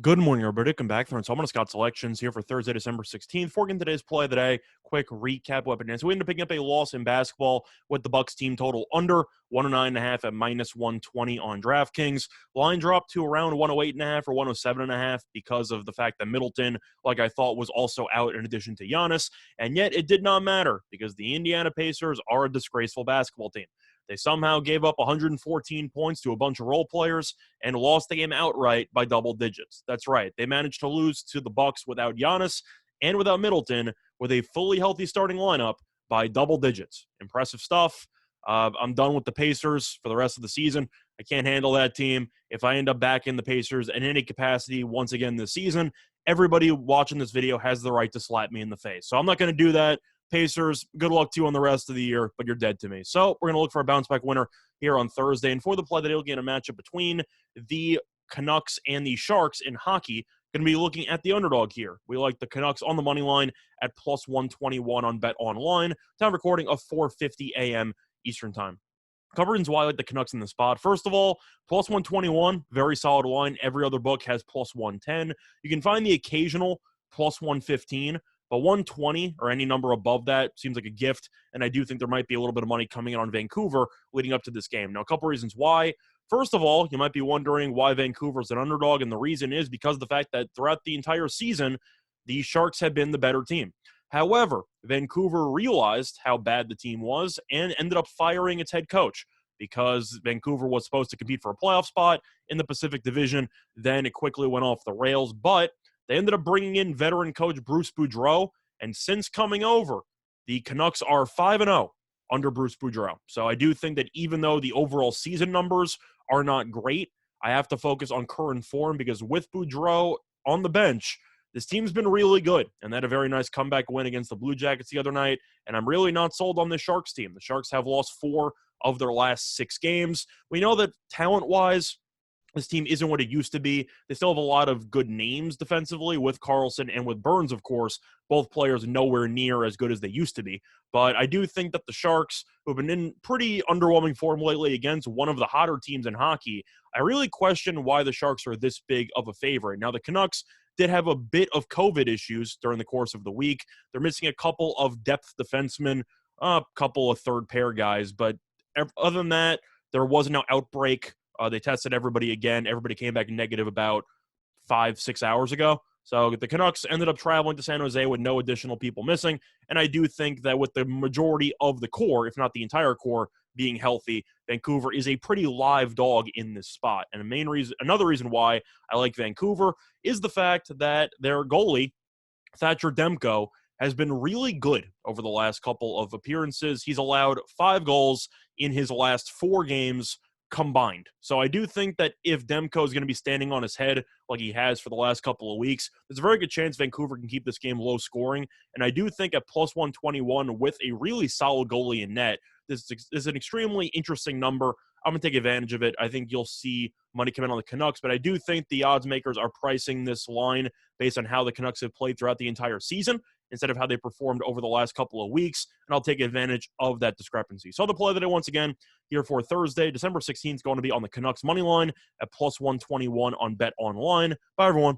Good morning, everybody. Welcome back. So I'm going to Scott Selections here for Thursday, December 16th. For today's play of the day, quick recap weapon. So we ended up picking up a loss in basketball with the Bucks team total under 109.5 at minus 120 on DraftKings. Line dropped to around 108.5 or 107.5 because of the fact that Middleton, like I thought, was also out in addition to Giannis. And yet it did not matter because the Indiana Pacers are a disgraceful basketball team. They somehow gave up 114 points to a bunch of role players and lost the game outright by double digits. That's right. They managed to lose to the Bucks without Giannis and without Middleton with a fully healthy starting lineup by double digits. Impressive stuff. I'm done with the Pacers for the rest of the season. I can't handle that team. If I end up back in the Pacers in any capacity once again this season, everybody watching this video has the right to slap me in the face. So I'm not going to do that. Pacers, good luck to you on the rest of the year, but you're dead to me. So we're going to look for a bounce-back winner here on Thursday. And for the play that it'll get a matchup between the Canucks and the Sharks in hockey, going to be looking at the underdog here. We like the Canucks on the money line at plus 121 on Bet Online. Time recording of 4:50 a.m. Eastern Time. Couple reasons why I like the Canucks in the spot. First of all, plus 121, very solid line. Every other book has plus 110. You can find the occasional plus 115. But 120 or any number above that seems like a gift, and I do think there might be a little bit of money coming in on Vancouver leading up to this game. Now, a couple reasons why. First of all, you might be wondering why Vancouver is an underdog, and the reason is because of the fact that throughout the entire season, the Sharks have been the better team. However, Vancouver realized how bad the team was and ended up firing its head coach because Vancouver was supposed to compete for a playoff spot in the Pacific Division. Then it quickly went off the rails, but they ended up bringing in veteran coach Bruce Boudreau, and since coming over, the Canucks are 5-0 under Bruce Boudreau. So I do think that even though the overall season numbers are not great, I have to focus on current form because with Boudreau on the bench, this team's been really good, and they had a very nice comeback win against the Blue Jackets the other night, and I'm really not sold on the Sharks team. The Sharks have lost 4 of their last 6 games. We know that talent-wise, this team isn't what it used to be. They still have a lot of good names defensively with Carlson and with Burns, of course. Both players nowhere near as good as they used to be. But I do think that the Sharks, who have been in pretty underwhelming form lately against one of the hotter teams in hockey, I really question why the Sharks are this big of a favorite. Now, the Canucks did have a bit of COVID issues during the course of the week. They're missing a couple of depth defensemen, a couple of third-pair guys. But other than that, there was no outbreak. They tested everybody again. Everybody came back negative about 5-6 hours ago. So the Canucks ended up traveling to San Jose with no additional people missing. And I do think that with the majority of the core, if not the entire core, being healthy, Vancouver is a pretty live dog in this spot. And another reason why I like Vancouver is the fact that their goalie, Thatcher Demko, has been really good over the last couple of appearances. He's allowed 5 goals in his last 4 games combined. So I do think that if Demko is going to be standing on his head like he has for the last couple of weeks, there's a very good chance Vancouver can keep this game low scoring. And I do think at plus 121 with a really solid goalie in net, this is an extremely interesting number. I'm going to take advantage of it. I think you'll see money come in on the Canucks, but I do think the odds makers are pricing this line based on how the Canucks have played throughout the entire season instead of how they performed over the last couple of weeks, and I'll take advantage of that discrepancy. So the play that I once again here for Thursday, December 16th, is going to be on the Canucks money line at plus 121 on Bet Online. Bye, everyone.